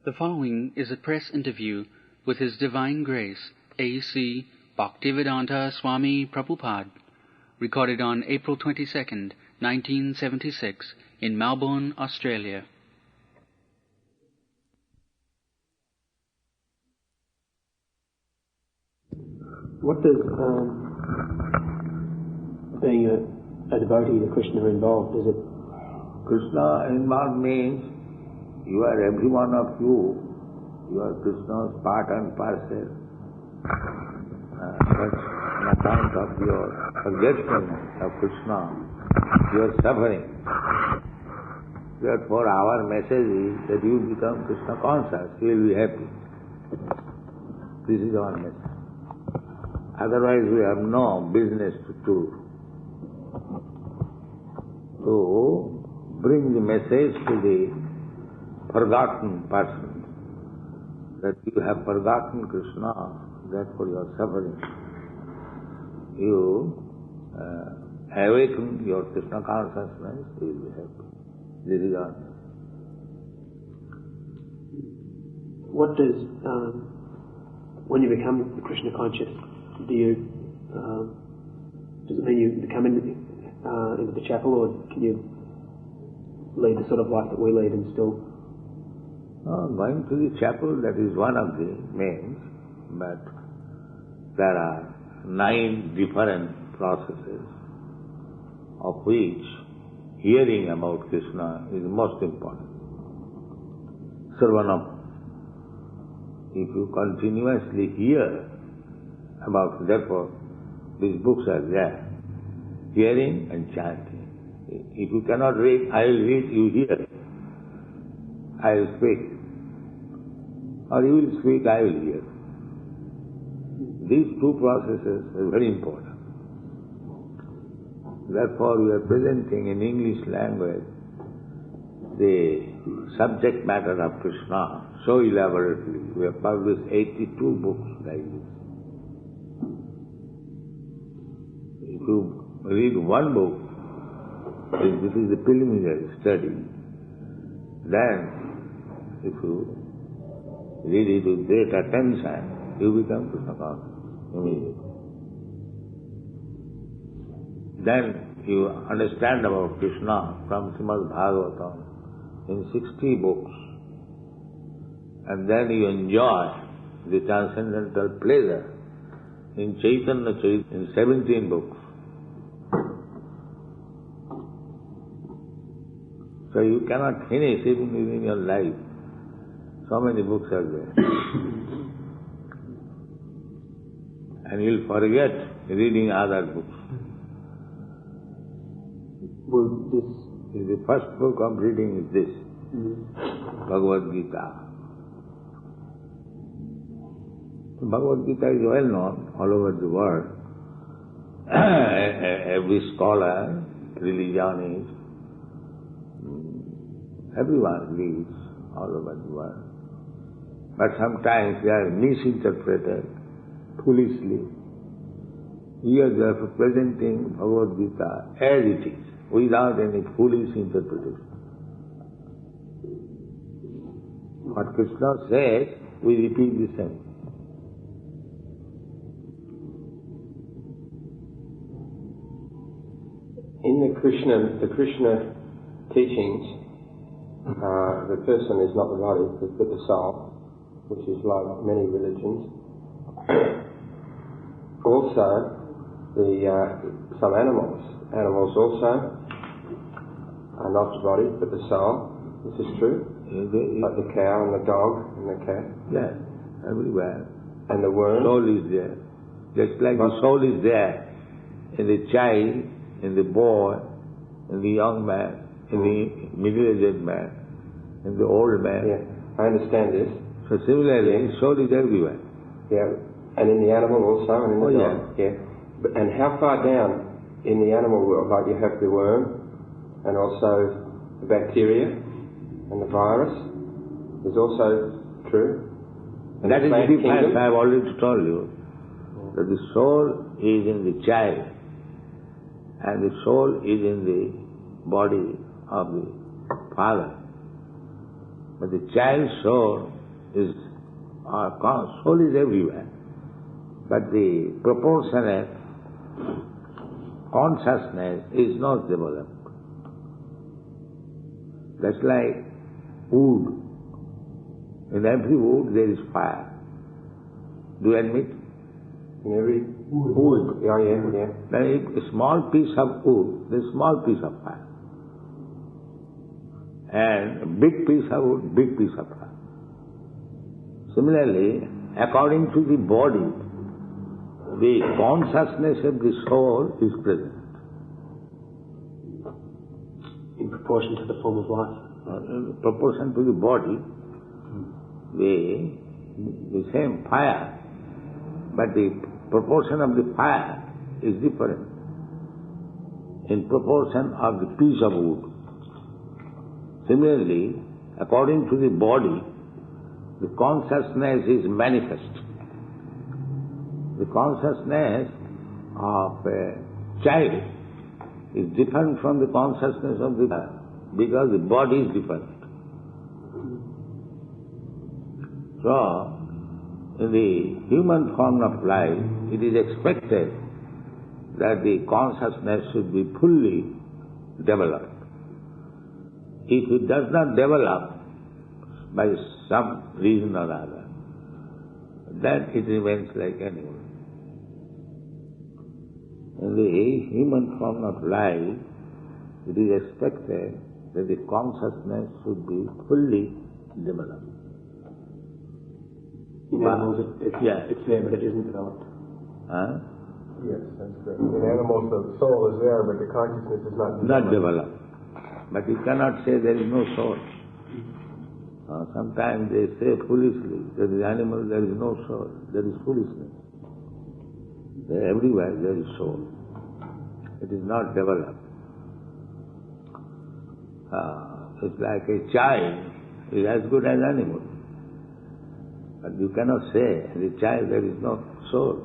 The following is a press interview with His Divine Grace, A.C. Bhaktivedanta Swami Prabhupada, recorded on April 22nd, 1976, in Melbourne, Australia. What does being a devotee to Krishna involve? Does it? Krishna involved means you are every one of you. You are Krishna's part and parcel. But on account of your forgetfulness of Krishna, you are suffering. Therefore, our message is that you become Krishna conscious. You will be happy. This is our message. Otherwise, we have no business to do. To bring the message to the forgotten person, that you have forgotten Krishna, therefore you are suffering. You awaken your Krishna consciousness, you will be happy. This is our message. What does, when you become Krishna conscious, does it mean you come into the chapel, or can you lead the sort of life that we lead and still? Going to the chapel, that is one of the means, but there are 9 different processes, of which hearing about Krishna is most important. Srila, if you continuously hear about, therefore, these books are there, hearing and chanting. If you cannot read, I will read, you hear. I will speak. Or you will speak, I will hear. These 2 processes are very important. Therefore, we are presenting in English language the subject matter of Krishna so elaborately. We have published 82 books like this. If you read one book, this is the preliminary study. Then, if you read it with great attention, you become Krishna conscious immediately. Then you understand about Krishna from Srimad Bhagavatam in 60 books. And then you enjoy the transcendental pleasure in Chaitanya Charitamrita in 17 books. So you cannot finish even within your life. So many books are there. And you'll forget reading other books. Well, The first book of reading is this, Bhagavad Gita. Bhagavad Gita is well known all over the world. Every scholar, religionist, everyone reads all over the world. But sometimes they are misinterpreted foolishly. We are therefore presenting Bhagavad Gita as it is, without any foolish interpretation. What Krishna says, we repeat the same. In the Krishna teachings, the person is not the body, but the soul, which is like many religions. Also, some animals also are not the body, but the soul. This is true. Like the cow and the dog and the cat. Yes, everywhere. And the worm. Soul is there. Just like the soul is there in the child, in the boy, in the young man, in the middle-aged man, in the old man. Yeah, I understand this. So similarly, soul is everywhere. Yeah, and in the animal also, and in the dog. Yeah. And how far down in the animal world, like you have the worm, and also the bacteria, and the virus, is also true. And that is the difference I have already told you, that the soul is in the child, and the soul is in the body of the father. But the child soul is, soul is everywhere. But the proportionate consciousness is not developed. That's like wood. In every wood there is fire. Do you admit? In every wood. Yeah. Now, if a small piece of wood, there's a small piece of fire. And a big piece of wood, big piece of fire. Similarly, according to the body, the consciousness of the soul is present. In proportion to the form of life. In proportion to the body, the same fire, but the proportion of the fire is different in proportion of the piece of wood. Similarly, according to the body, the consciousness is manifest. The consciousness of a child is different from the consciousness of the child because the body is different. So, in the human form of life, it is expected that the consciousness should be fully developed. If it does not develop by some reason or other, then it remains like animal. In the human form of life, it is expected that the consciousness should be fully developed. In animals, it's there, but it isn't developed. Huh? Yes, that's correct. In animals, the soul is there, but the consciousness is not developed. Not developed. But you cannot say there is no soul. Sometimes they say foolishly, there is animal, there is no soul. There is foolishness. Everywhere there is soul. It is not developed. It's like a child is as good as animal. But you cannot say, the child there is no soul.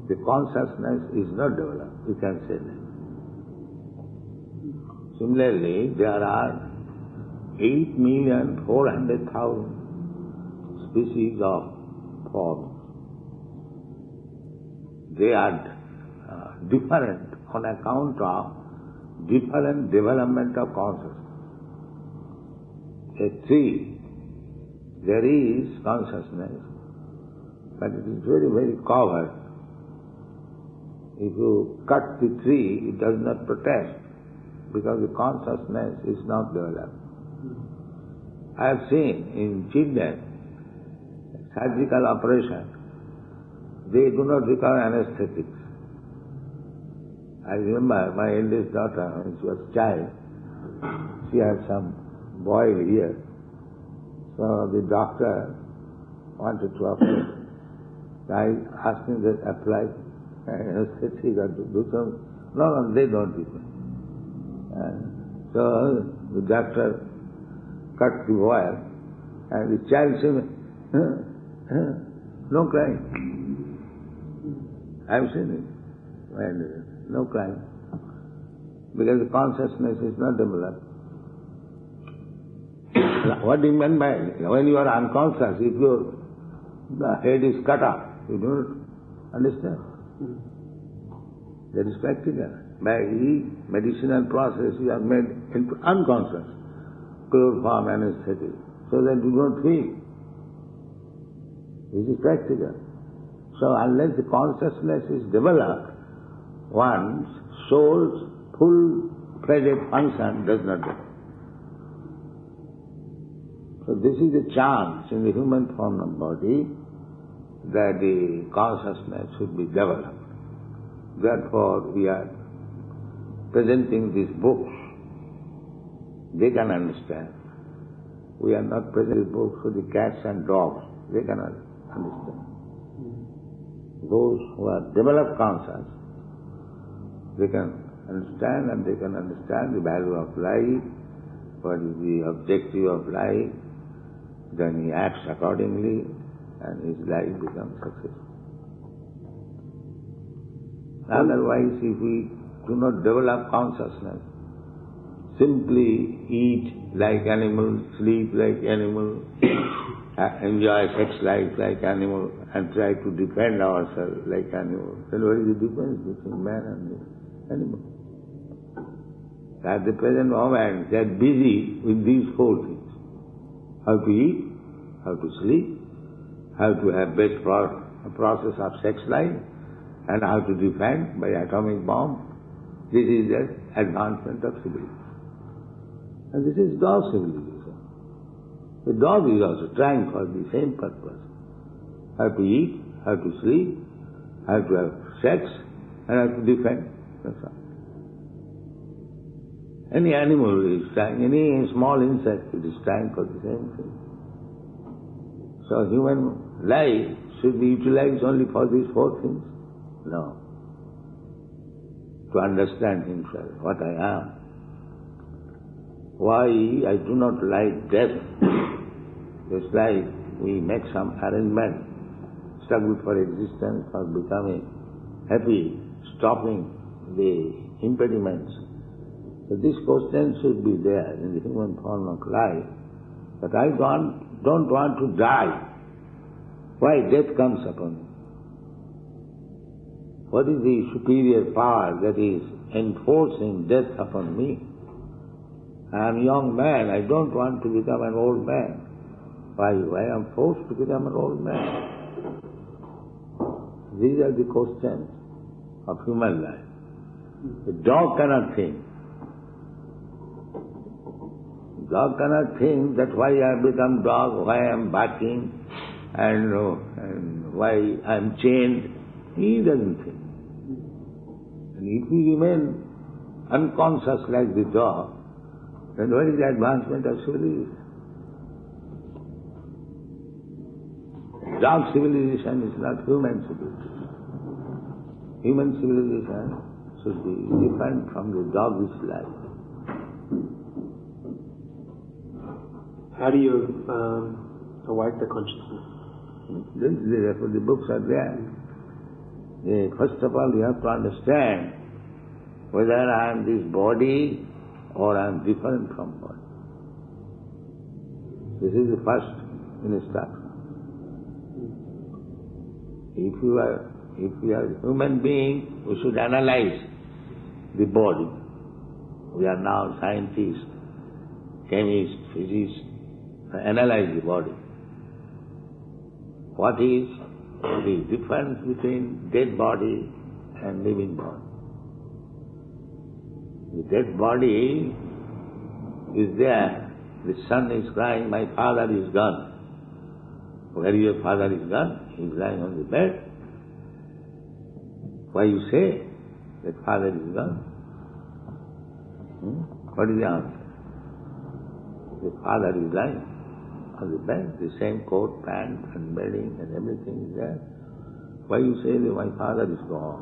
The consciousness is not developed. You can say that. Similarly, there are 8,400,000 species of forms. They are different on account of different development of consciousness. A tree, there is consciousness, but it is very, very covered. If you cut the tree, it does not protect because the consciousness is not developed. I have seen in children, surgical operation, they do not require anesthetics. I remember my eldest daughter, when she was a child, she had some boil here. So the doctor wanted to apply. I asked him to apply anesthetic or to do something. No, they don't do it. So the doctor cut the wire and the child said, no crying. I've seen it. And no crying. Because the consciousness is not developed. What do you mean by when you are unconscious, if your head is cut off, you don't understand. That is practical. By medicinal process you are made into unconscious, chloroform anesthetic, so that you don't feel. This is practical. So unless the consciousness is developed, one's soul's full-fledged function does not develop. So this is the chance in the human form of body that the consciousness should be developed. Therefore we are presenting these books. They can understand. We are not presenting books for the cats and dogs. They cannot understand. Those who are developed conscious, they can understand, and they can understand the value of life, what is the objective of life, then he acts accordingly and his life becomes successful. Otherwise, if we do not develop consciousness, simply eat like animal, sleep like animal, enjoy sex life like animal, and try to defend ourselves like animal, then what is the difference between man and the animal? At the present moment, they are busy with these four things. How to eat, how to sleep, how to have best process of sex life, and how to defend by atomic bomb. This is the advancement of civilization. And this is dog civilization. The dog is also trying for the same purpose. How to eat, how to sleep, how to have sex, and how to defend. That's all. Any animal is trying, any small insect is trying for the same thing. So human life should be utilized only for these four things? No. To understand himself, what I am. Why I do not like death. Just like we make some arrangement, struggle for existence, for becoming happy, stopping the impediments. So this question should be there in the human form of life, that I don't want to die. Why death comes upon me? What is the superior power that is enforcing death upon me? I am a young man, I don't want to become an old man. Why I am forced to become an old man? These are the questions of human life. The dog cannot think. Dog cannot think that why I have become dog, why I am barking, and why I am chained. He doesn't think. And if we remain unconscious like the dog, then what is the advancement of civilization? Dog civilization is not human civilization. Human civilization should be different from the dog's life. How do you awake the consciousness? Therefore the books are there. First of all, you have to understand whether I am this body or I am different from body. This is the first instruction. If you are a human being, we should analyze the body. We are now scientists, chemists, physicists, analyze the body. What is the difference between dead body and living body? The dead body is there. The son is crying, my father is gone. Where your father is gone? He is lying on the bed. Why you say that father is gone? What is the answer? The father is lying on the bed, the same coat, pants and bedding and everything is there. Why you say that my father is gone?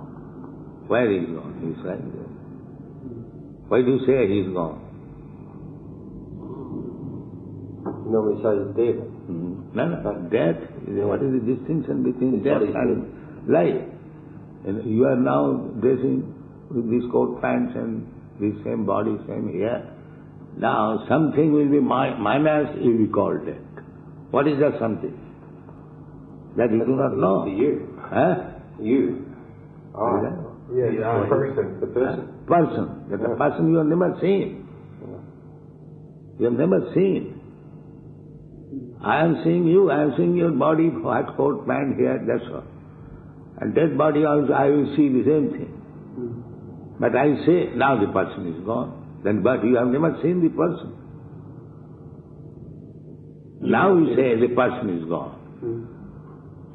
Where is he gone? He is lying there. Why do you say he is gone? You normally say he's dead. No, death. What is the distinction between death and life? And you are now dressing with this coat, pants and the same body, same hair. Now something will be minus, it will be called death. What is that something? That you do not know. You. Huh? You. Oh. Yeah, the person. The person. Person. That the person you have never seen. You have never seen. I am seeing you, I am seeing your body, white coat, pant, hair, that's all. And dead body also, I will see the same thing. But I say, now the person is gone. Then, but you have never seen the person. Now you say the person is gone.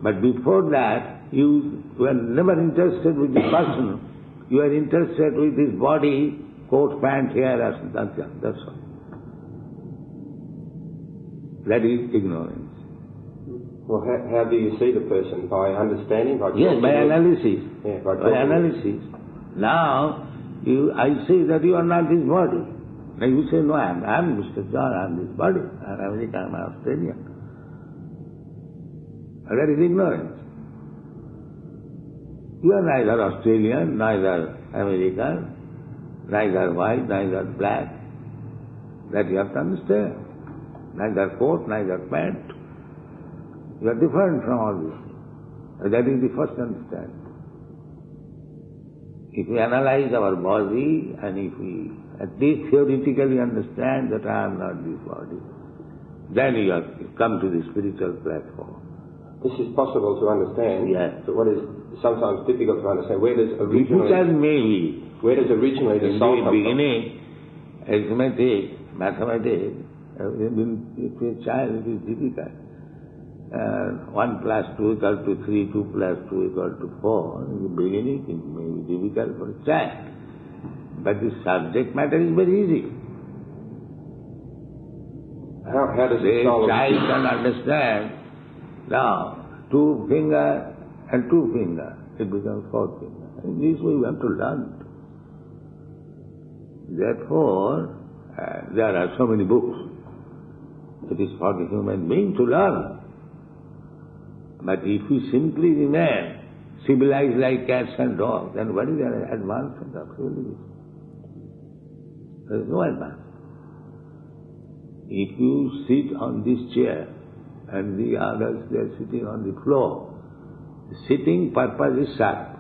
But before that, you were never interested with the person. You are interested with his body, coat, pant, hair, that's all. That is ignorance. Well, how do you see the person? By understanding? Yes, by analysis. Yeah, by analysis. Now, I say that you are not this body. Now you say, no, I am Mr. John, I am this body. I am American, I am Australian. That is ignorance. You are neither Australian, neither American, neither white, neither black. That you have to understand. Neither coat, neither pant. You are different from all this. That is the first understanding. If we analyze our body and if we at least theoretically understand that I am not this body, then you have come to the spiritual platform. This is possible to understand, yes. But what is sometimes difficult to understand, where does originally... Difficult maybe. Where does originally the soul come from? In the beginning, arithmetic, mathematics, if a child it is difficult. 1 plus 2 equal to 3, 2 plus 2 equal to 4. In the beginning it may be difficult for a child. But the subject matter is very easy. How does the soul... child can understand, now, 2 finger and 2 finger, it becomes 4 finger. In this way we have to learn. Therefore, there are so many books. It is for the human being to learn. But if we simply remain civilized like cats and dogs, then what is the advancement of civilization? There is no advance. If you sit on this chair and the others they are sitting on the floor, the sitting purpose is served.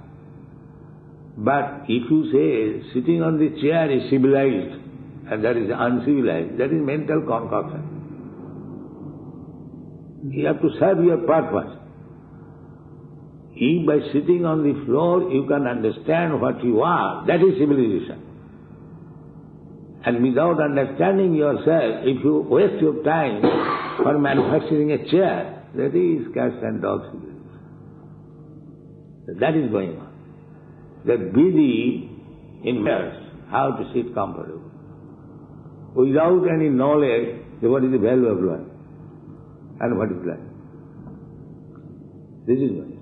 But if you say sitting on the chair is civilized and that is uncivilized, that is mental concoction. You have to serve your purpose. If by sitting on the floor you can understand what you are, that is civilization. And without understanding yourself, if you waste your time for manufacturing a chair, that is cats and dogs civilization. That is going on. That busy in matters how to sit comfortably. Without any knowledge, what is the value of life? And what is life? This is going on.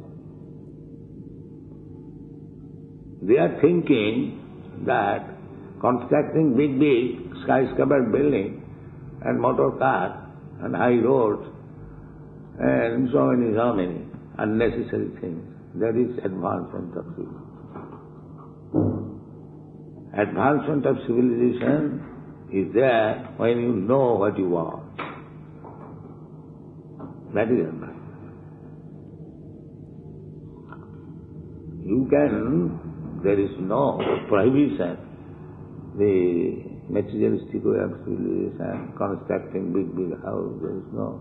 They are thinking that constructing big skyscraper building and motor cars and high roads and so many unnecessary things, that is advancement of civilization. Advancement of civilization is there when you know what you are. That is advancement. There is no prohibition, the materialistic way of civilization, constructing big house, there is no.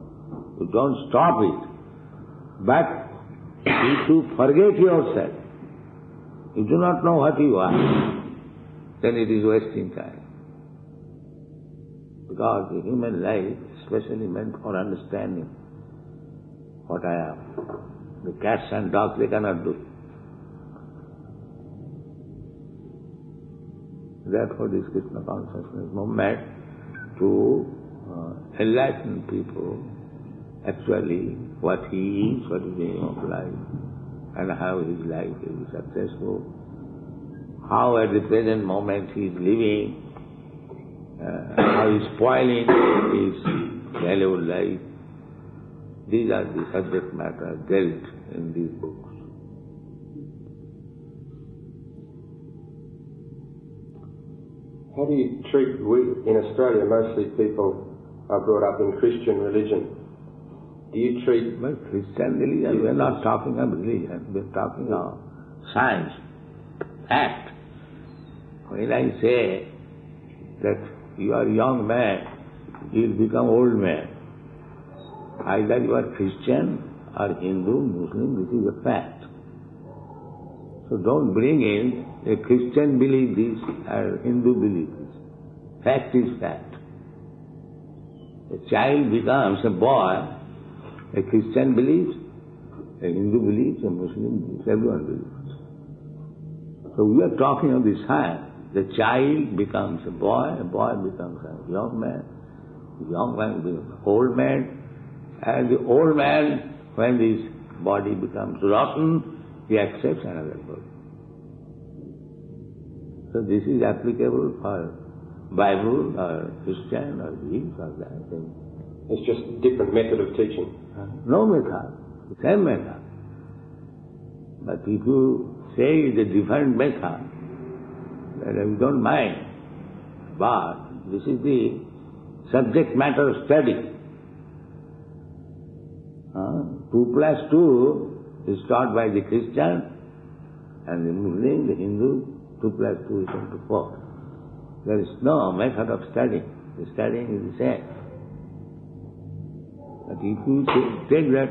You don't stop it. But if you forget yourself, you do not know what you are, then it is wasting time. Because the human life is specially meant for understanding what I am. The cats and dogs, they cannot do it. Therefore, this Krishna consciousness movement to enlighten people actually what he is, what is the aim of life, and how his life is successful, how at the present moment he is living, how he is spoiling his valuable life. These are the subject matter dealt in these books. How do you treat, in Australia mostly people are brought up in Christian religion. Do you treat... Well, Christian religion, we are not talking of religion, we are talking of science, fact. When I say that you are a young man, you will become old man. Either you are Christian or Hindu, Muslim, this is a fact. So don't bring in a Christian belief this or Hindu belief this. Fact is fact. A child becomes a boy, a Christian believes, a Hindu believes, a Muslim believes, everyone believes. So we are talking of the science. The child becomes a boy becomes a young man becomes an old man, and the old man, when his body becomes rotten, he accepts another body. So this is applicable for Bible or Christian or this or that. It's just a different method of teaching. No method, the same method. But if you say it's a different method, then we don't mind. But this is the subject matter of study. 2 plus 2 is taught by the Christian and the Muslim, the Hindu, 2 plus 2 is equal to 4. There is no method of studying. The studying is the same. But if you take that,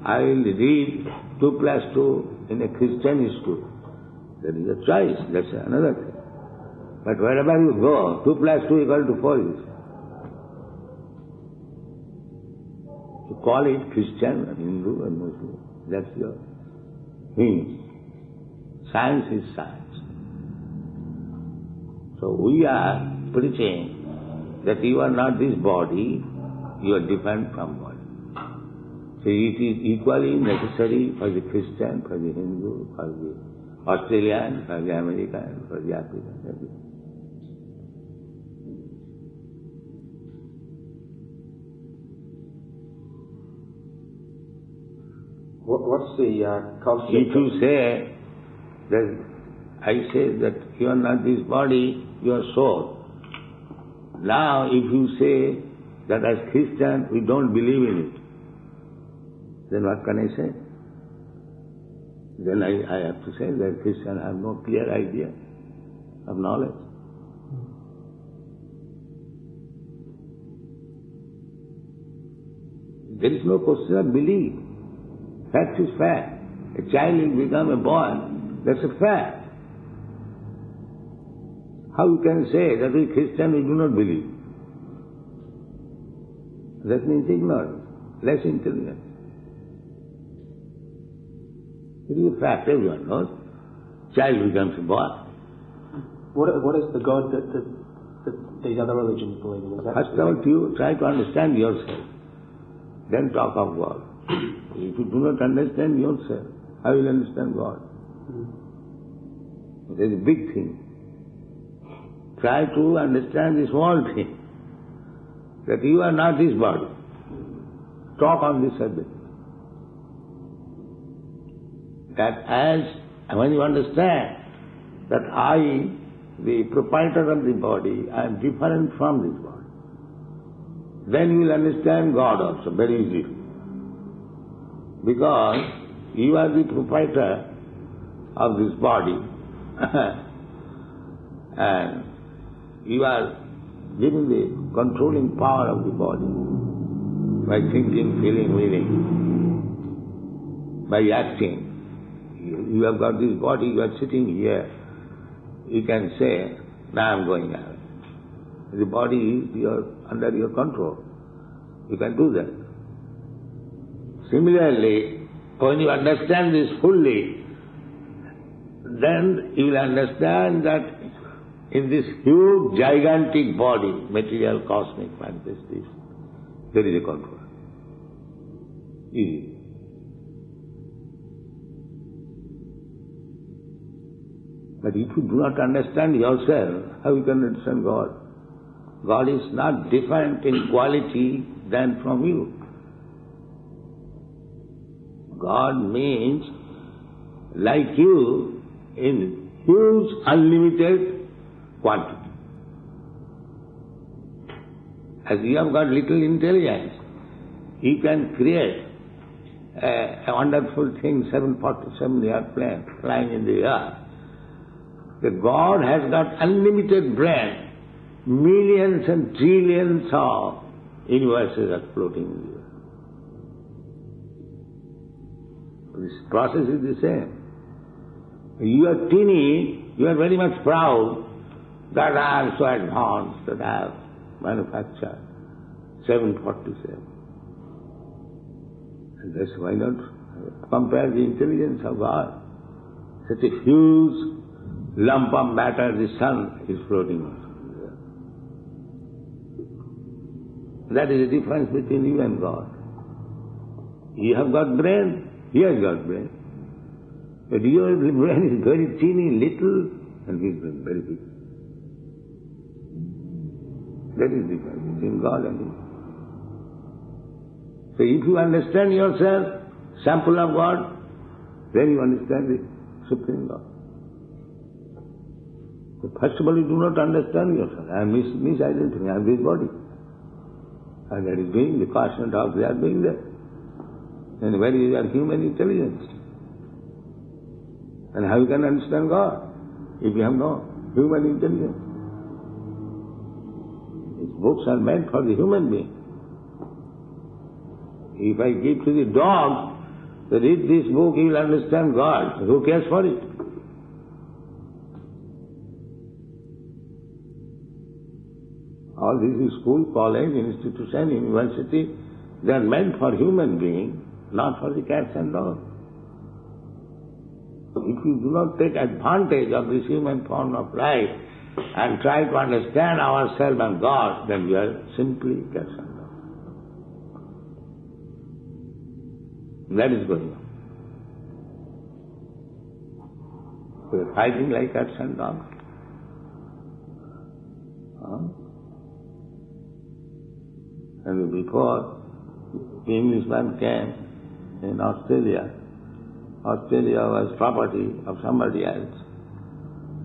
I will read 2 plus 2 in a Christian school, that is a choice, that's another thing. But wherever you go, 2 plus 2 equal to 4 is. You call it Christian or Hindu or Muslim, that's your thing. Science is science. So we are preaching that you are not this body, you are different from body. So it is equally necessary for the Christian, for the Hindu, for the Australian, for the American, for the African, everything. What's the concept? If you say that, I say that you are not this body, you are soul. Now if you say that as Christian we don't believe in it, then what can I say? Then I have to say that Christians have no clear idea of knowledge. There is no question of belief. Fact is fact. A child will become a boy, that's a fact. How you can say that we Christian we do not believe? That means ignorance, less intelligence. It is a fact, everyone knows. Child becomes a boy. What is the God that these other religions believe in? First of all, you try to understand yourself, then talk of God. If you do not understand yourself, how will you understand God? It is a big thing. Try to understand this small thing, that you are not this body. Talk on this subject. That as when you understand that I, the proprietor of the body, I am different from this body, then you will understand God also very easily. Because you are the proprietor of this body and you are given the controlling power of the body by thinking, feeling, willing, by acting. You have got this body, you are sitting here, you can say, now I am going out. The body is under your control. You can do that. Similarly, when you understand this fully, then you will understand that in this huge, gigantic body, material, cosmic manifestation, there is a control. Easy. But if you do not understand yourself, how you can understand God? God is not different in quality than from you. God means like you in huge, unlimited quantity. As you have got little intelligence, you can create a wonderful thing, 747 airplane flying in the air. The God has got unlimited brain, millions and trillions of universes are floating in the air. This process is the same. You are teeny, you are very much proud that I am so advanced, that I have manufactured 747. And that's why not compare the intelligence of God. Such a huge lump of matter, the sun is floating on. That is the difference between you and God. You have got brain, he has got brain. But your brain is very teeny, little, and his brain very big. That is the difference between God and you. So if you understand yourself, sample of God, then you understand the Supreme God. So first of all, you do not understand yourself. I am misidentified, I am this body. And that is doing the caution dogs, they are doing that. And where is your human intelligence? And how you can understand God if you have no human intelligence? These books are meant for the human being. If I give to the dog, to read this book, he will understand God. Who cares for it? All this is school, college, institution, university, they are meant for human beings, not for the cats and dogs. If you do not take advantage of this human form of life and try to understand ourselves and God, then we are simply cats and dogs. That is going on. We are fighting like cats and dogs. And before the Englishman came in Australia, Australia was property of somebody else.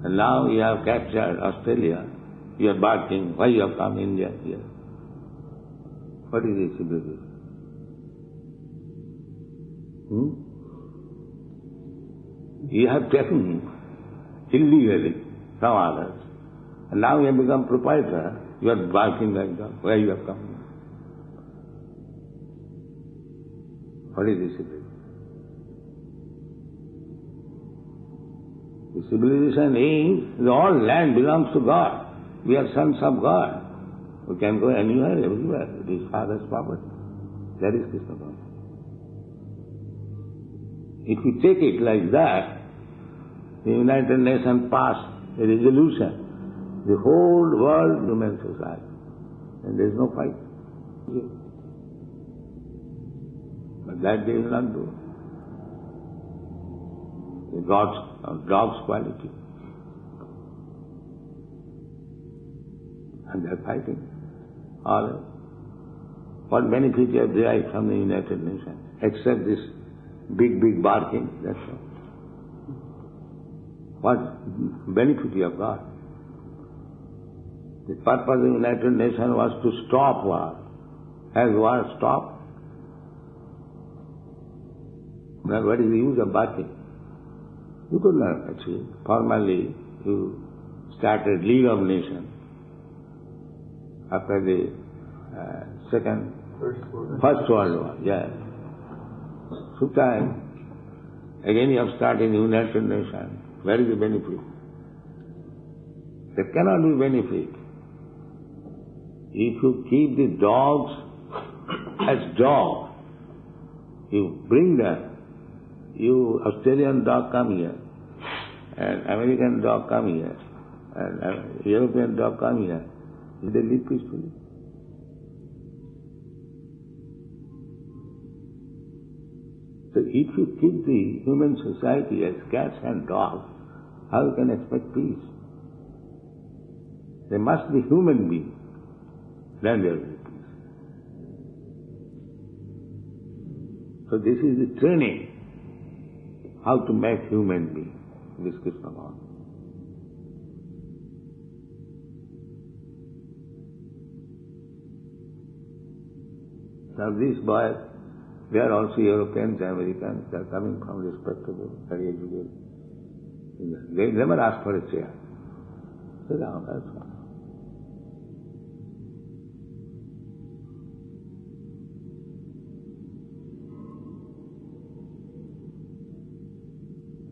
And now you have captured Australia, you are barking, why you have come India here? What is this civilization? You have taken illegally from others. And now you have become proprietor, you are barking like that, where you have come? What is this civilization? The civilization is, the whole land belongs to God. We are sons of God. We can go anywhere, everywhere. It is Father's property. That is Krishna consciousness. If you take it like that, the United Nations passed a resolution, the whole world human society, and there is no fight. But that they will not do. God's quality. And they are fighting. All what benefit you have derived from the United Nations, except this big barking, that's all. What benefit you have got? The purpose of the United Nations was to stop war. Has war stopped? Then what is the use of barking? You could not achieve. Formally, you started League of Nations after the First World War. Yeah. Sometime again you have started United Nations. Where is the benefit? There cannot be benefit. If you keep the dogs as dogs, you bring them. You Australian dog come here, and American dog come here, and European dog come here. Will they live peacefully? So if you keep the human society as cats and dogs, how you can expect peace? They must be human beings. Then there will be peace. So this is the training. How to make human beings, this Krishna consciousness. Now these boys, they are also Europeans, Americans, they are coming from respectable, very educated. They never ask for a chair. Sit down, that's all.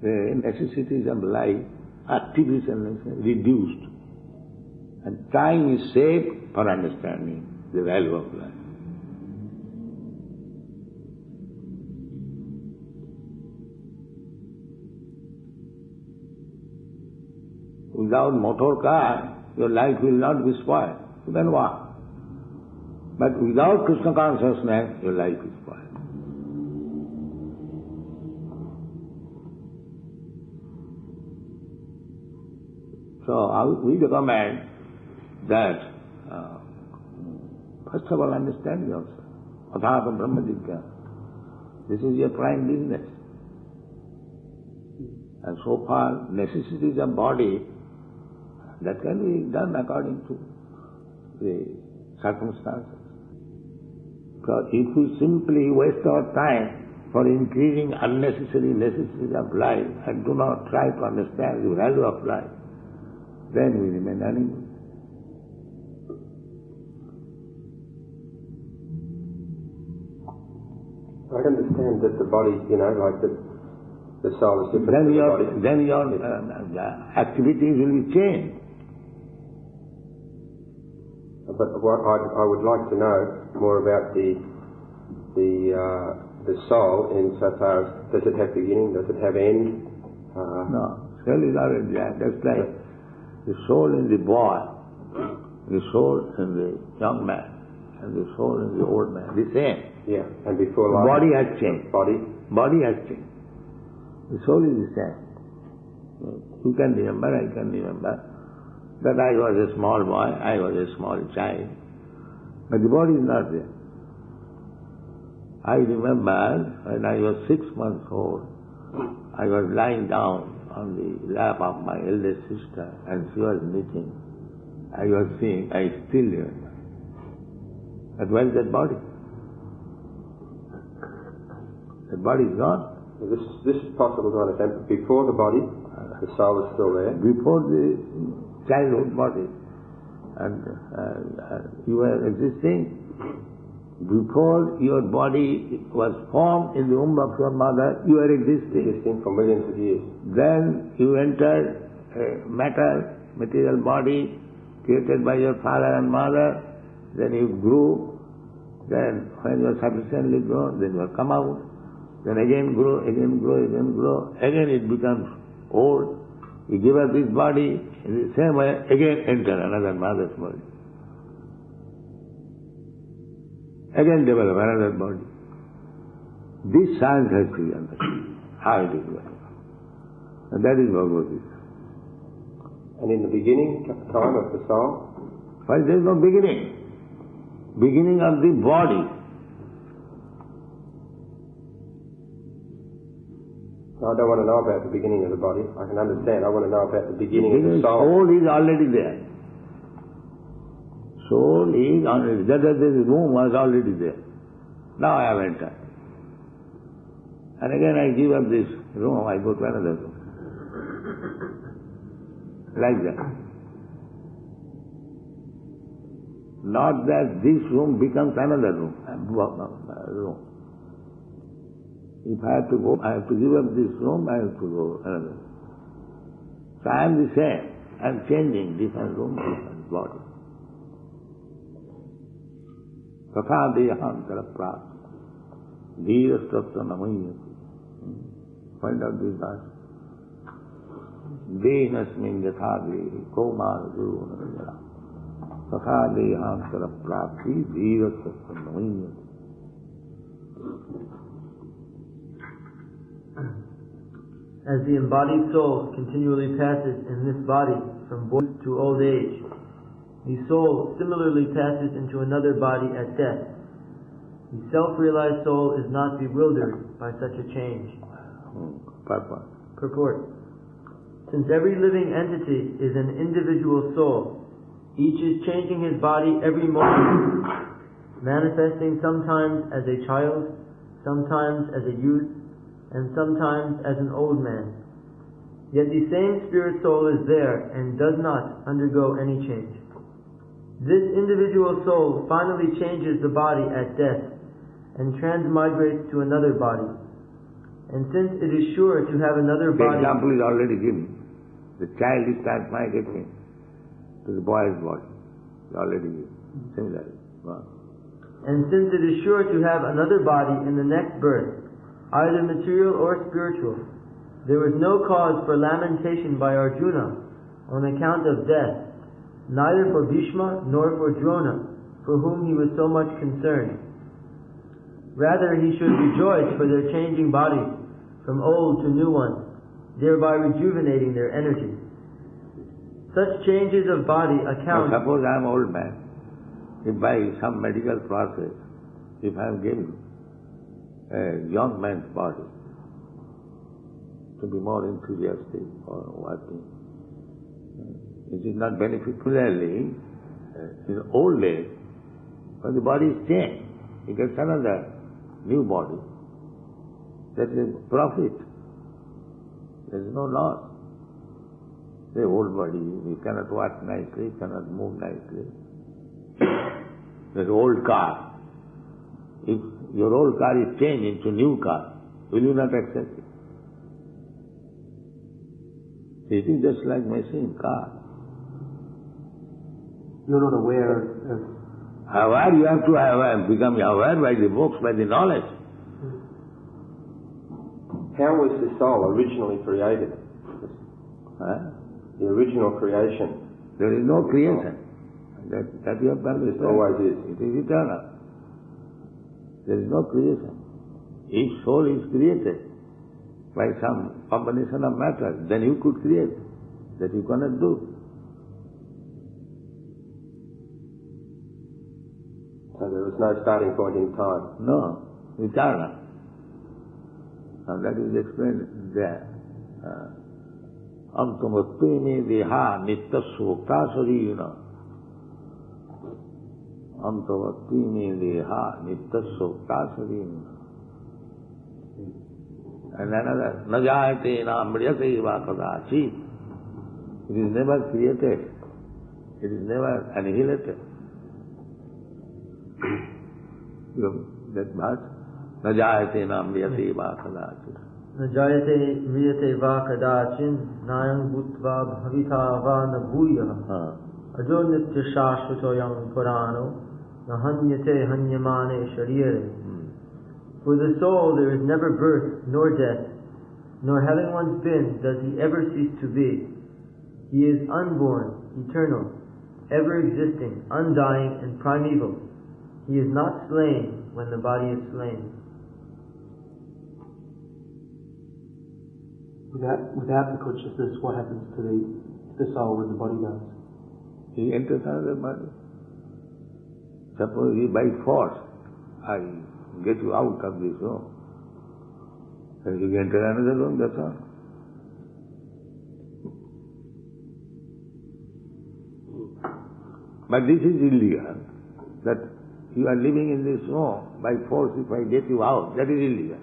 The necessities of life, artificial necessities, reduced. And time is saved for understanding the value of life. Without motor car, your life will not be spoiled. You can walk. But without Krishna consciousness, your life is spoiled. So we recommend that, first of all, understand yourself. Adhata Brahma Jigya. This is your prime business. And so far, necessities of body, that can be done according to the circumstances. Because if we simply waste our time for increasing unnecessary necessities of life and do not try to understand the value of life, then we remain animals. I understand that the body, like the soul is different from the body. Then your activities will be changed. But what I would like to know more about the soul in so far as, does it have beginning, does it have end? No, soul is already there. Just like the soul in the boy, the soul in the young man, and the soul in the old man, the same. Yeah, and before the life, body has changed. Body has changed. The soul is the same. You can remember, I can remember that I was a small boy, I was a small child, but the body is not there. I remember when I was 6 months old, I was lying down on the lap of my eldest sister and she was knitting. I was seeing, I still remember. But where is that body? The body is gone. This is possible to understand. Before the body, the soul is still there. Before the childhood body, and you were existing. Before your body was formed in the womb of your mother, you were existing for millions of years. Then you entered a material body created by your father and mother. Then you grew. Then when you are sufficiently grown, then you have come out. Then again grow, again grow, again grow. Again it becomes old. You give up this body, in the same way, again enter another mother's body. Again develop another body. This science has to be understood, how it is going. And that is Bhagavad Gita. And in the beginning time of the soul? Well, there is no beginning. Beginning of the body. I don't want to know about the beginning of the body. I can understand. I want to know about the beginning of the soul. Soul is already there. Soul is already there. The room was already there. Now I have entered. And again I give up this room, I go to another room. Like that. Not that this room becomes another room. If I have to go, I have to give up this room, I have to go another. So I am the same. I am changing different room, different body. Tatha dehantara prapta dhirastatra namayati. Find out this verse. Dehnasmin yatha dehi kaumara duruna jala. Tatha dehantara prapti dhirastatra namayati. As the embodied soul continually passes in this body from birth to old age, the soul similarly passes into another body at death. The self-realized soul is not bewildered by such a change. Purport. Since every living entity is an individual soul, each is changing his body every moment, manifesting sometimes as a child, sometimes as a youth, and sometimes as an old man. Yet the same spirit soul is there and does not undergo any change. This individual soul finally changes the body at death and transmigrates to another body. And since it is sure to have another body... The example is already given. The child is transmigrating to the boy's body. It's already given. Similarly. And since it is sure to have another body in the next birth, either material or spiritual, there was no cause for lamentation by Arjuna on account of death, neither for Bhishma nor for Drona, for whom he was so much concerned. Rather, he should rejoice for their changing bodies from old to new ones, thereby rejuvenating their energy. Such changes of body account... Now, suppose I am an old man. If by some medical process, if I am given a young man's body to be more enthusiastic or working, it is not beneficial. Clearly, in old age, when the body is changed, he gets another new body. That is profit. There is no loss. The old body, you cannot walk nicely, cannot move nicely. That old car. If your old car is changed into new car, will you not accept it? It is just like machine, car. You're not aware of... Aware, you have to become aware by the books, by the knowledge. How was the soul originally created? The original creation. There is no creation. That you have to understand. It always is. It is eternal. There is no creation. Each soul is created by some combination of matter. Then you could create. That you cannot do. So there was no starting point in time? No. Eternal. Now that is explained there. Antamatti me deha nitya sukta sarina. Antamatti me deha nitya sukta sarina. And another, najayate na mriyate va kadachi. It is never created. It is never annihilated. That verse, najayate na mriyate va kadachi. Najayate mriyate va kadachin nayam bhutva bhavita va nabhuya ajo nitya shashvatoyam purano nahanyate hanyamane sharire. For the soul there is never birth nor death, nor having once been does he ever cease to be. He is unborn, eternal, ever existing, undying and primeval. He is not slain when the body is slain. Without the consciousness, what happens to the soul when the body goes? He enters another body. Suppose he by force, I get you out of this room. Then you enter another room, that's all. But this is illegal. That you are living in this room, by force if I get you out, that is illegal.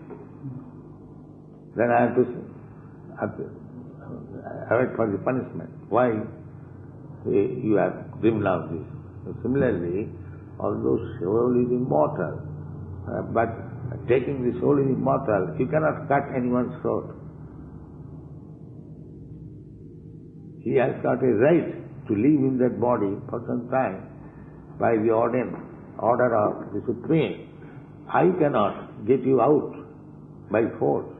Then I have to await for the punishment. Why you have driven out this? So similarly, although soul is immortal, but taking the soul is immortal, you cannot cut anyone's throat. He has got a right to live in that body for some time by the order of the Supreme. I cannot get you out by force.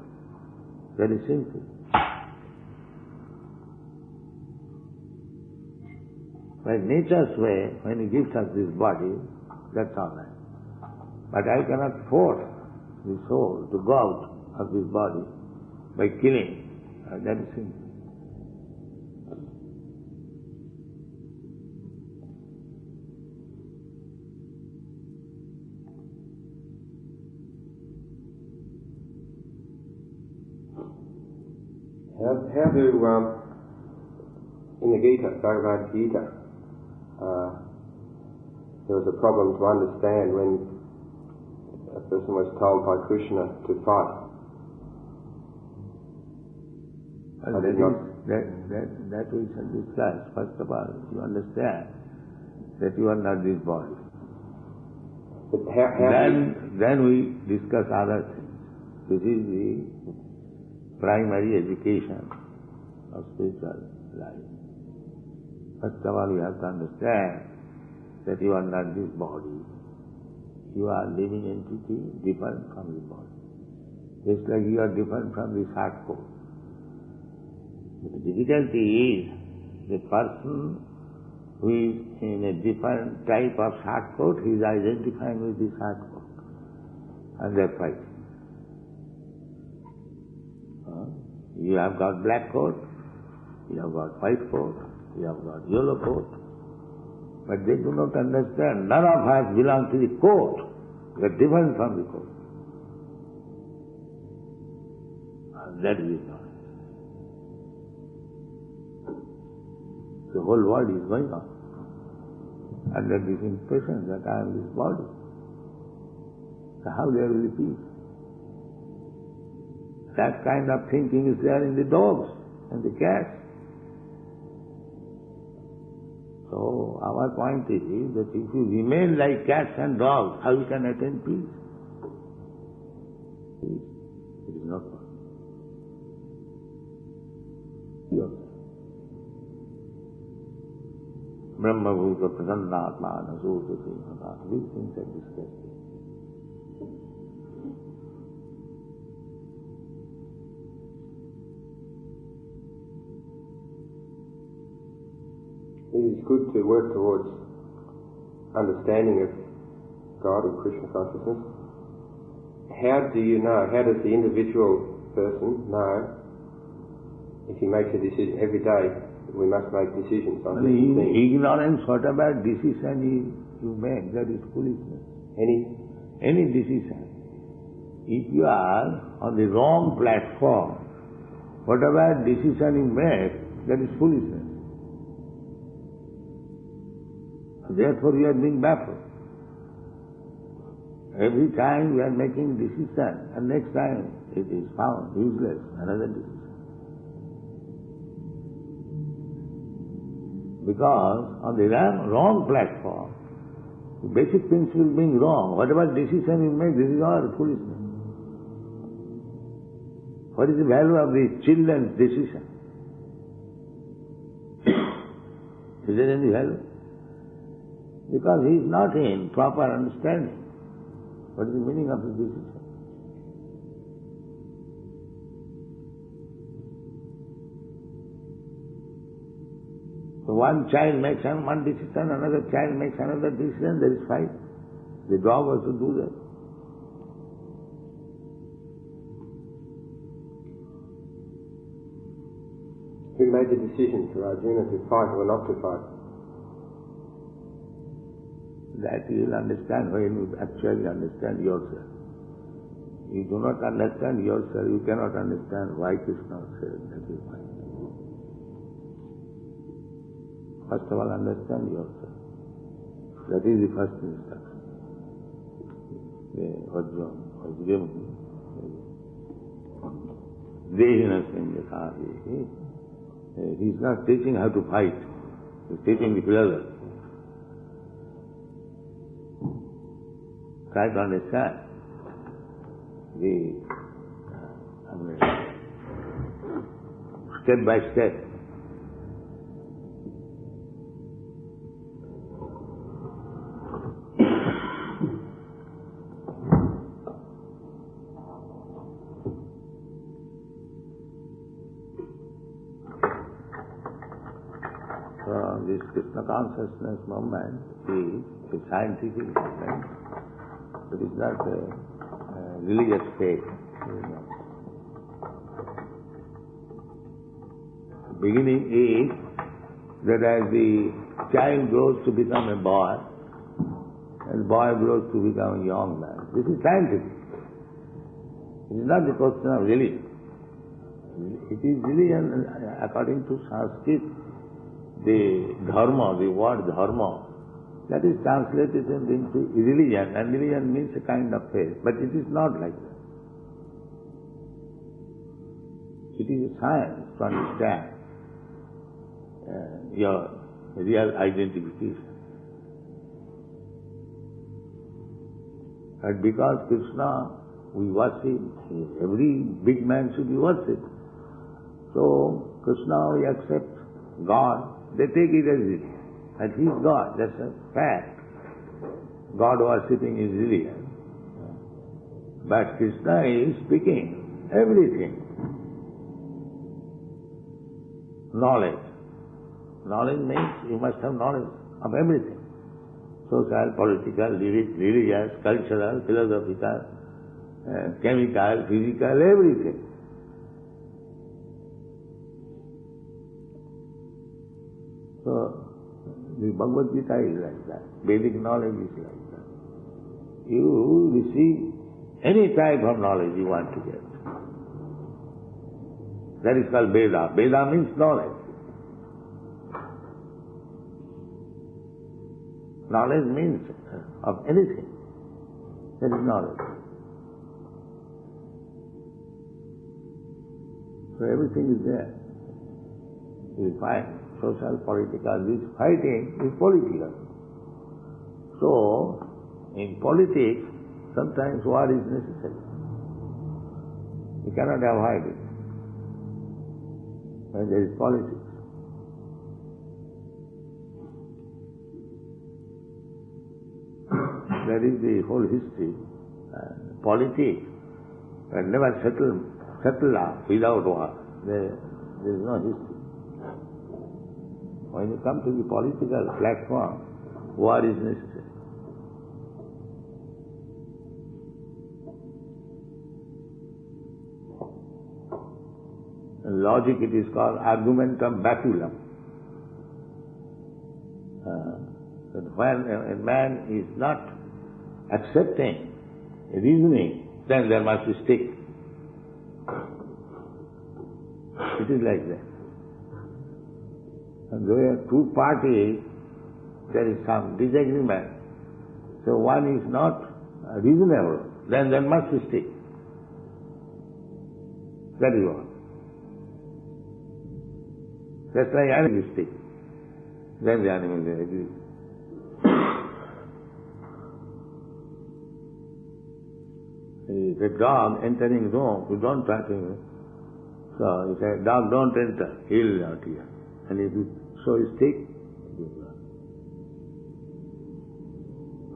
Very simple. By nature's way, when he gives us this body, that's all right. But I cannot force the soul to go out of this body by killing. That is simple. How do, in the Gita, Bhagavad Gita, there was a problem to understand when a person was told by Krishna to fight. That we shall discuss. First of all, you understand that you are not this body. But then we discuss other things. This is the primary education of spiritual life. First of all, you have to understand that you are not this body. You are a living entity different from the body. Just like you are different from the short coat. But the difficulty is the person who is in a different type of short coat, he is identifying with the short coat. And they are fighting. You have got black coat, you have got white coat, you have got yellow coat. But they do not understand. None of us belong to the coat. We are different from the coat. And that is not. The whole world is going on under this impression that I am this body. So how there will be peace? That kind of thinking is there in the dogs and the cats. So our point is that if you remain like cats and dogs, how you can attain peace? It is not possible. Brahma Bhuta Prasannatma Nasota Singha. These things are discussed. It is good to work towards understanding of God and Krishna consciousness. How do you know, how does the individual person know if he makes a decision every day, we must make decisions on this thing? Ignorance, whatever decision you make, that is foolishness. Any decision. If you are on the wrong platform, whatever decision you make, that is foolishness. Therefore you are being baffled. Every time we are making decision, and next time it is found useless, another decision. Because on the wrong platform, the basic principle being wrong, whatever decision you make, this is all foolishness. What is the value of the children's decision? Is there any value? Because he is not in proper understanding. What is the meaning of his decision? So one child makes one decision, another child makes another decision, there is fight. The dog also do that. Who made the decision for Arjuna to fight or not to fight? That you will understand when you actually understand yourself. You do not understand yourself, you cannot understand why Krishna said that is why. First of all, understand yourself. That is the first instruction. He is not teaching how to fight. He is teaching the philosophy. Try to understand step by step. So this Krishna consciousness movement is a scientific movement. It is not a religious faith. The beginning is that as the child grows to become a boy, and the boy grows to become a young man. This is scientific. It is not the question of religion. It is religion according to Sanskrit, the dharma, the word dharma, that is translated into religion, and religion means a kind of faith, but it is not like that. It is a science to understand your real identification. And because Krishna we worship, every big man should be worshipped. So Krishna we accept, God, they take it as religion. And he is God, that's a fact. God worshipping is religion. But Krishna is speaking everything. Knowledge. Knowledge means you must have knowledge of everything. Social, political, religious, cultural, philosophical, chemical, physical, everything. So, the Bhagavad Gita is like that. Vedic knowledge is like that. You receive any type of knowledge you want to get. That is called Veda. Veda means knowledge. Knowledge means of anything. That is knowledge. So everything is there. You find social, political, this fighting is political. So, in politics, sometimes war is necessary. You cannot avoid it when there is politics. That is the whole history. Politics can never settle up without war. There is no history. When you come to the political platform, war is necessary. In logic it is called argumentum baculum. That when a man is not accepting reasoning, then there must be stick. It is like that. And there are two parties, there is some disagreement. So one is not reasonable, then there must be stick. That is all. Just like animal stick. Then the animal will agree. The dog entering room, you don't touch him. So you say, dog don't enter, he will not here. And if you show a stick,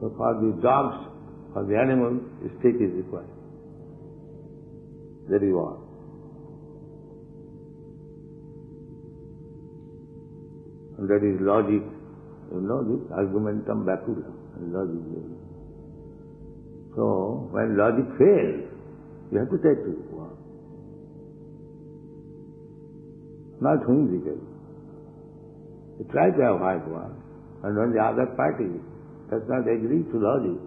so for the dogs, for the animals, a stick is required. That is all. And that is logic. You know this argumentum baculum. Logic. So when logic fails, you have to take to war. Not whimsical. You try to avoid war. And when the other party does not agree to logic,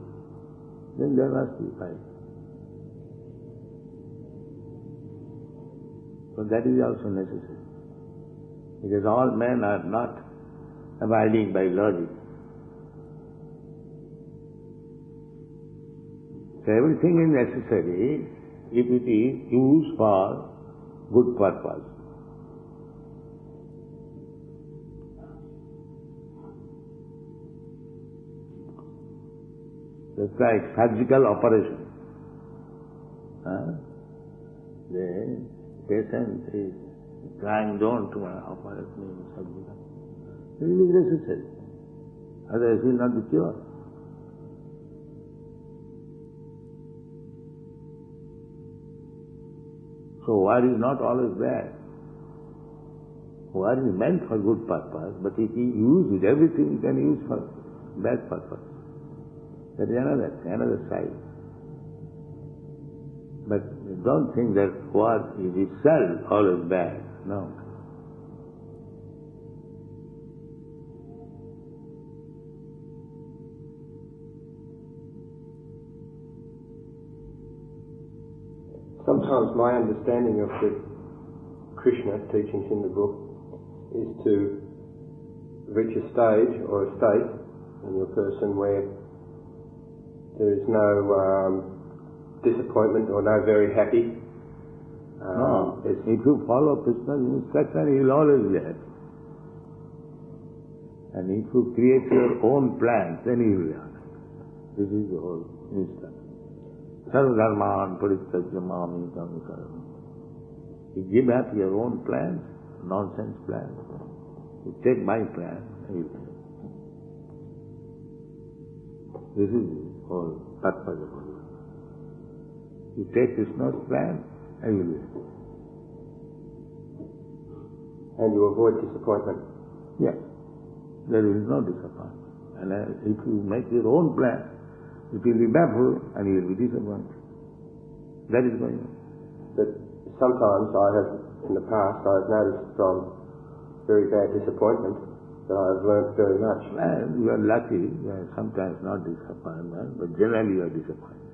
then there must be fight. So that is also necessary. Because all men are not abiding by logic. So everything is necessary if it is used for good purpose. It's like surgical operation. The patient is crying, don't operate me surgical. It is necessary. Otherwise he will not be cured. So war is not always bad. War is meant for good purpose, but if he uses everything, he can use for bad purpose. That is another side. But don't think that war is itself always bad. No. Sometimes my understanding of the Krishna teachings in the book is to reach a stage or a state in your person where there is no disappointment or no very happy. No, if you follow Krishna's instruction, you will always be happy. And if you create your own plans, then you will be happy. This is the whole instruction. Sarva dharman parittajya mami tam sarvam. You give up your own plans, nonsense plans. You take my plan, and you will be happy. This is the whole purpose of it. You take Krishna's plan, and you will be happy. And you avoid disappointment. Yes. There is no disappointment. And if you make your own plan, it will be baffled and you will be disappointed. That is going on. But sometimes in the past, I have noticed from very bad disappointment that I have learnt very much. Well, you are lucky, sometimes not disappointment, but generally you are disappointed.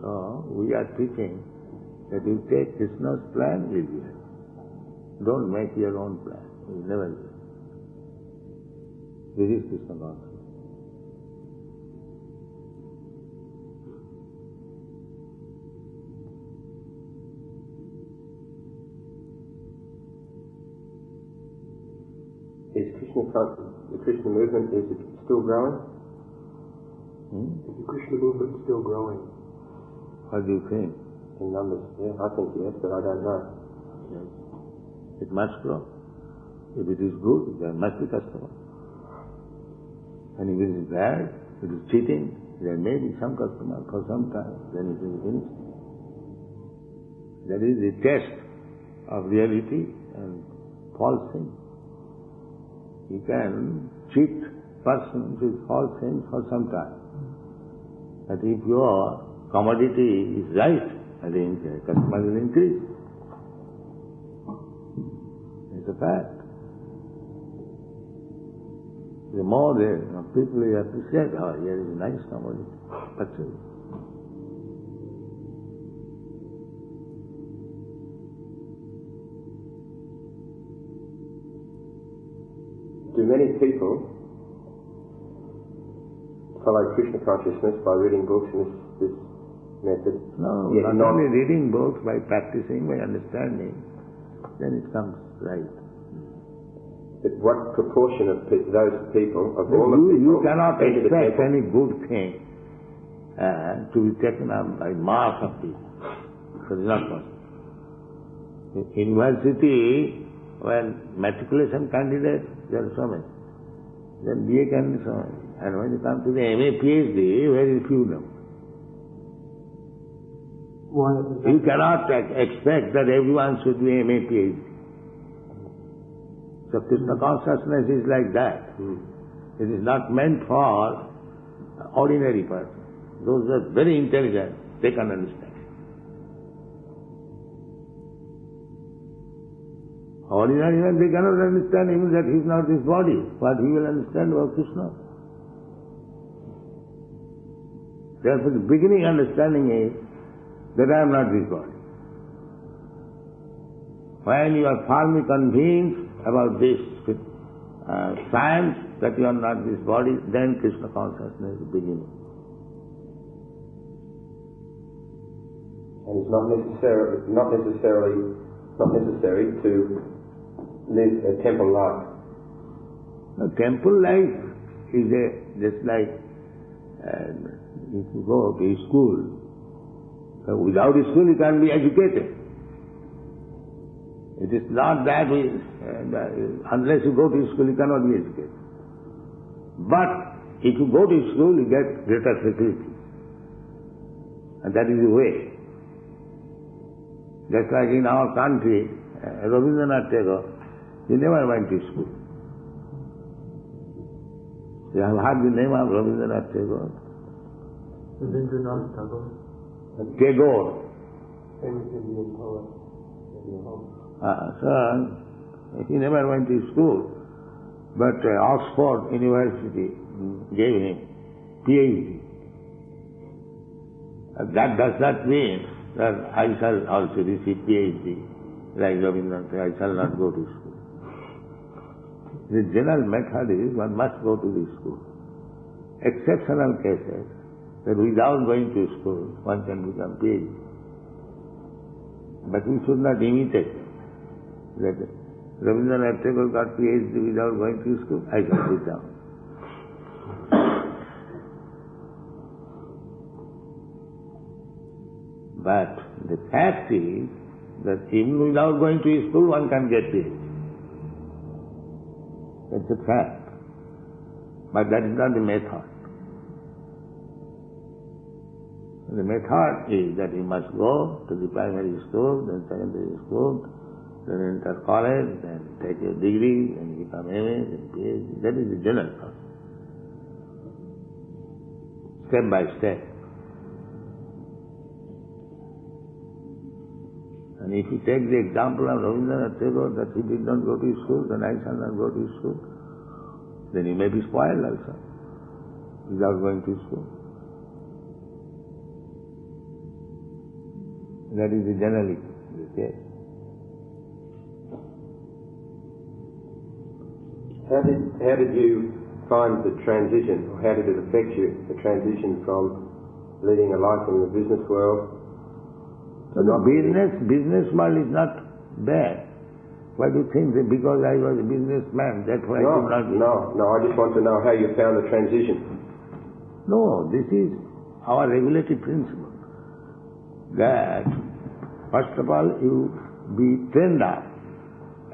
So, we are teaching that you take Krishna's plan, you will be happy. Don't make your own plan. You will never do. This is Krishna consciousness. Is the Krishna movement, is it still growing? Is the Krishna movement still growing? What do you think? In numbers? Yeah, I think yes, but I don't know. Yes. It must grow. If it is good, there must be customers. And if it is bad, it is cheating, there may be some customer for some time, then it will be finished. That is the test of reality and false things. You can cheat persons with false things for some time. But if your commodity is right, then customer will increase. It's a fact. The more people will appreciate, oh, here is a nice commodity. That's it. Do many people follow Krishna consciousness by reading books in this method? No, Yet not only reading books, by practicing, by understanding, then it comes right. But what proportion of those people, of all the people... You cannot expect any good thing to be taken up by mass of people. So it is not possible. In university, when matriculation candidates, there are so many. Then BA candidates, so many. And when you come to the MA, PhD, very few of them. Why? You cannot expect that everyone should be MA, PhD. So Krishna consciousness is like that. It is not meant for ordinary person. Those are very intelligent, they can understand. Ordinary man, they cannot understand even that he is not this body, but he will understand about Krishna. Therefore the beginning understanding is that I am not this body. When you are firmly convinced about this science, that you are not this body, then Krishna consciousness is beginning. And it's not necessary to live a temple life. Now, temple life is just like if you go to school. Without school you can't be educated. It is not that unless you go to school you cannot be educated. But if you go to school you get greater facilities. And that is the way. Just like in our country, Rabindranath Tagore, he never went to school. You have heard the name of Rabindranath Tagore? Rabindranath Tagore. Tagore. Famous Indian poet. So, he never went to school, but Oxford University gave him PhD. That does not mean that I shall also receive PhD, like Rabindranath, I shall not go to school. The general method is one must go to the school. Exceptional cases, that without going to school, one can become PhD. But we should not imitate that Rabindranath Tagore got PhD without going to school, I shall sit down. But the fact is that even without going to school, one can get PhD. That's a fact. But that is not the method. The method is that you must go to the primary school, then secondary school, then enter college, then take your degree, and become MA, then PhD. That is the general process. Step by step. And if you take the example of Rabindranath Tagore, that he did not go to school, then I shall not go to school, then he may be spoiled also, without going to school. That is the generally the case. How did you find the transition, or how did it affect you, the transition from leading a life in the business world? So the business world is not bad. Why do you think that because I was a businessman, that's why I could not be? No, I just want to know how you found the transition. No, this is our regulatory principle. That, first of all, you be trained up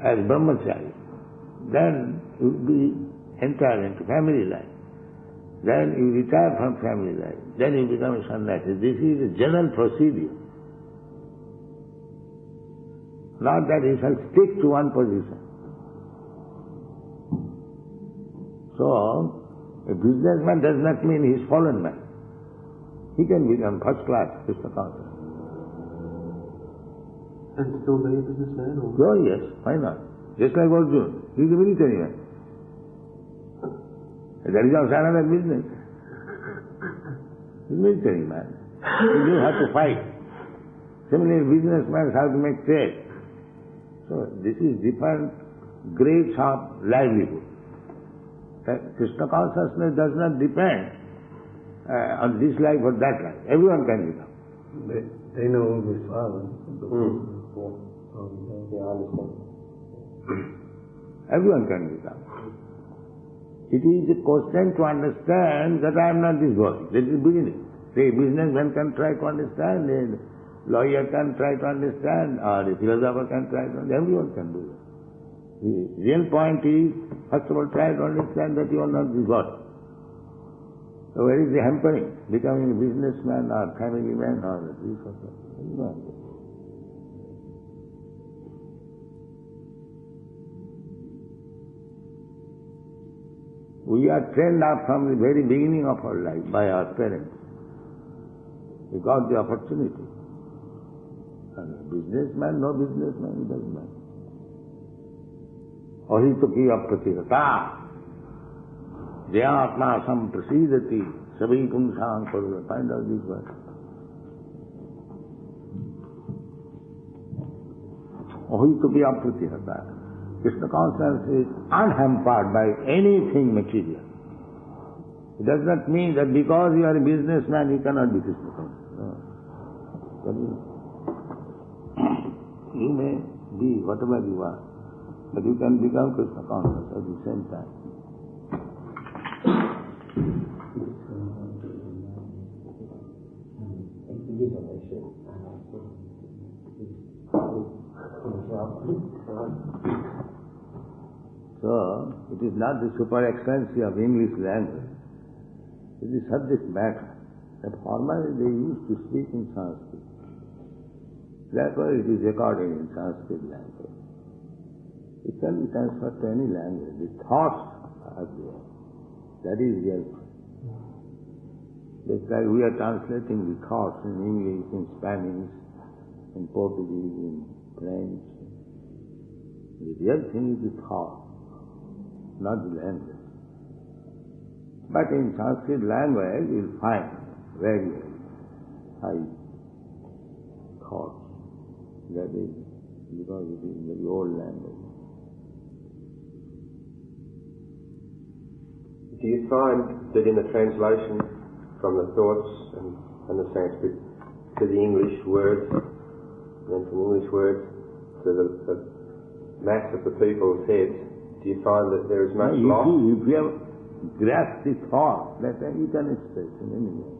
as brahmachari. Then you be entered into family life. Then you retire from family life. Then you become a sannyasi. This is a general procedure. Not that he shall stick to one position. So, a businessman does not mean he is fallen man. He can become first class Krishna conscious. And still be a businessman? Or? Oh yes, why not? Just like Arjuna, he is a military man. That is also another business. He is a military man. He will have to fight. Similarly, businessmen have to make trade. So this is different grades of livelihood. Krishna consciousness does not depend on this life or that life. Everyone can become. They know English silence. Yeah, I understand. Everyone can become. It is a question to understand that I am not this body. That is the beginning. Say, businessman can try to understand, a lawyer can try to understand, or a philosopher can try to understand. Everyone can do it. The real point is, first of all, try to understand that you are not this body. So where is the hampering? Becoming a businessman or family man or this or that. We are trained up from the very beginning of our life by our parents. We got the opportunity. And a businessman, no businessman, it doesn't matter. Ahito ki apratigata. Jayatma samprasidati. Sabi pumsang parula. Find out this word. Ahito ki apratigata. Krishna consciousness is unhampered by anything material. It does not mean that because you are a businessman, you cannot be Krishna conscious. No. You may be whatever you are, but you can become Krishna conscious at the same time. So, it is not the super excellency of English language. It is subject matter. That formerly they used to speak in Sanskrit. Therefore it is recorded in Sanskrit language. It can be transferred to any language. The thoughts are there. That is real. Just like we are translating the thoughts in English, in Spanish, in Portuguese, in French. The real thing is the thought, not the language. But in Sanskrit language, you will find very high thoughts. That is because it is the old language. Do you find that in the translation from the thoughts and the Sanskrit to the English words, and then from English words to the mass of the people's heads, do you find that there is much loss? If you have grasped the thought, that you can express in any way.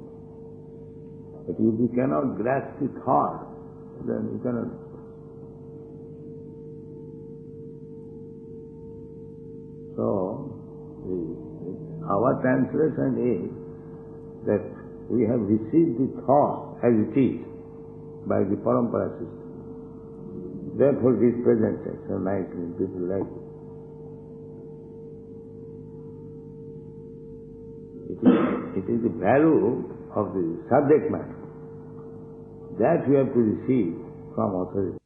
But if you cannot grasp the thought, then you cannot express. So, our translation is that we have received the thought as it is by the parampara system. Therefore it is presented so nicely, people like it. It is the value of the subject matter that we have to receive from authority.